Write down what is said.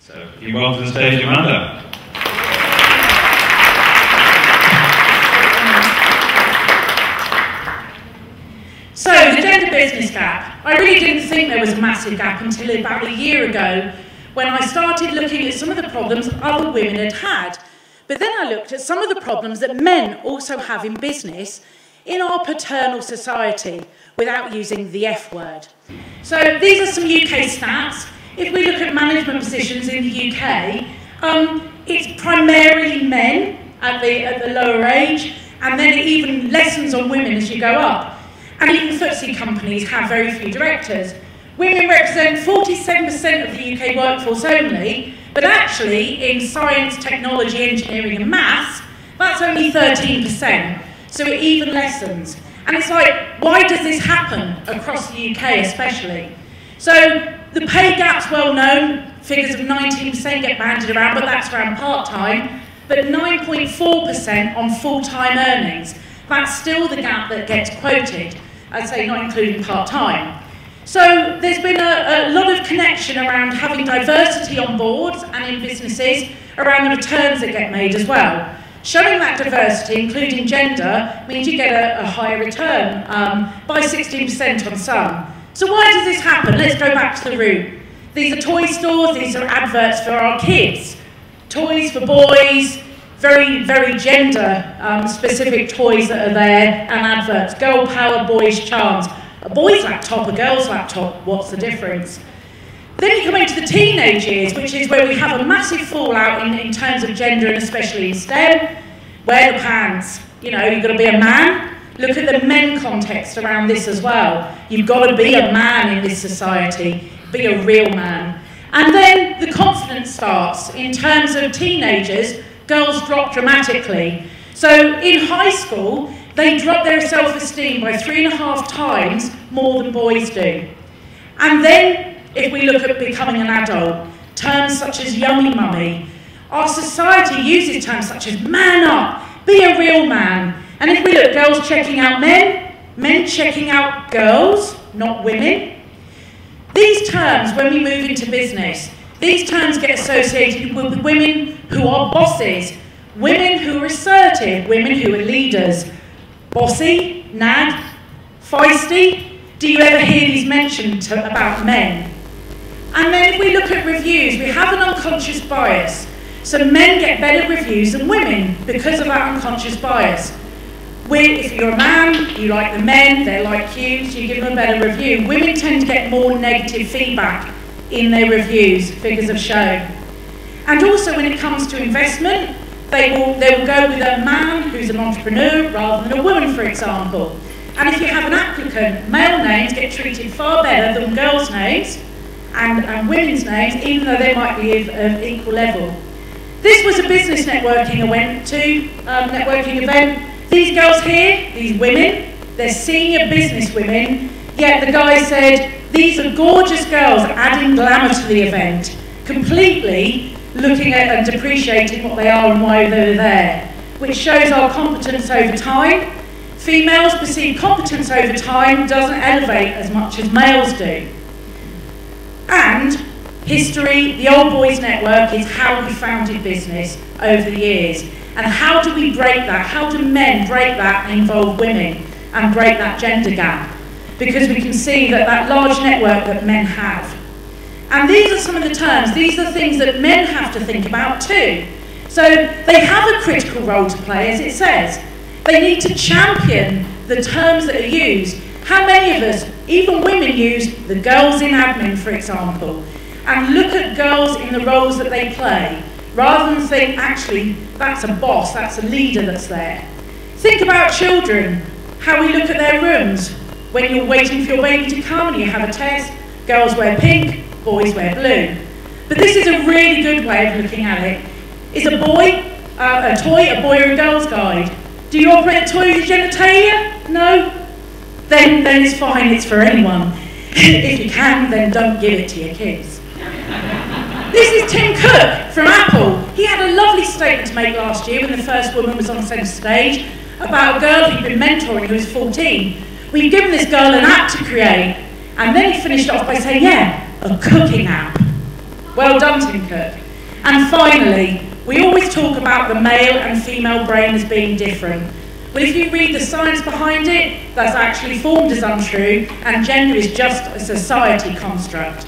So, you welcome to the stage, Amanda. So, the gender business gap. I really didn't think there was a massive gap until about a year ago when I started looking at some of the problems other women had had. But then I looked at some of the problems that men also have in business in our paternal society without using the F word. So these are some UK stats. If we look at management positions in the UK, it's primarily men at the lower age, and then it even lessens on women as you go up. And even FTSE companies have very few directors. Women represent 47% of the UK workforce only, but actually in science, technology, engineering and maths, that's only 13%. So it even lessens. And it's like, why does this happen across the UK especially? So the pay gap's well known, figures of 19% get bandied around, but that's around part-time, but 9.4% on full-time earnings. That's still the gap that gets quoted, I'd say not including part-time. So there's been a lot of connection around having diversity on boards and in businesses around the returns that get made as well. Showing that diversity, including gender, means you get a higher return by 16% on some. So why does this happen? Let's go back to the root. These are toy stores, these are adverts for our kids. Toys for boys, very, very gender-specific toys that are there, and adverts. Girl power, boys charms. A boy's laptop, a girl's laptop, what's the difference? Then you come into the teenage years, which is where we have a massive fallout in terms of gender, and especially in STEM. Wear the pants. You know, you've got to be a man. Look at the men context around this as well. You've got to be a man in this society. Be a real man. And then the confidence starts. In terms of teenagers, girls drop dramatically. So in high school, they drop their self-esteem by 3.5 times more than boys do. And then, if we look at becoming an adult, terms such as yummy mummy, our society uses terms such as man up, be a real man. And if we look, girls checking out men, men checking out girls, not women. These terms, when we move into business, these terms get associated with women who are bosses, women who are assertive, women who are leaders. Bossy, nag, feisty. Do you ever hear these mentioned about men? And then if we look at reviews, we have an unconscious bias. So men get better reviews than women because of that unconscious bias. If you're a man, you like the men, they like you, so you give them a better review. Women tend to get more negative feedback in their reviews, figures have shown. And also when it comes to investment, they will go with a man who's an entrepreneur rather than a woman, for example. And if you have an applicant, male names get treated far better than girls' names and women's names, even though they might be of equal level. This was a business networking I went to, networking event. These girls here, these women, they're senior business women, yet the guy said, these are gorgeous girls adding glamour to the event, completely looking at and depreciating what they are and why they're there, which shows our competence over time. Females perceive competence over time doesn't elevate as much as males do. And history, the old boys network, is how we founded business over the years. And how do we break that? How do men break that and involve women and break that gender gap? Because we can see that large network that men have. And these are some of the terms, these are things that men have to think about too. So they have a critical role to play, as it says. They need to champion the terms that are used. How many of us, even women, use the girls in admin, for example, and look at girls in the roles that they play, rather than think, actually, that's a boss, that's a leader that's there. Think about children, how we look at their rooms. When you're waiting for your baby to come and you have a test, girls wear pink, boys wear blue. But this is a really good way of looking at it. Is a toy a boy or a girl's guide? Do you operate a toy with genitalia? No? Then it's fine, it's for anyone. If you can, then don't give it to your kids. This is Tim Cook from Apple. He had a lovely statement to make last year when the first woman was on centre stage about a girl he'd been mentoring who was 14. We'd given this girl an app to create, and then he finished it off by saying, yeah, a cooking app. Well done, Tim Cook. And finally, we always talk about the male and female brain as being different. Well, if you read the science behind it, that's actually formed as untrue, and gender is just a society construct.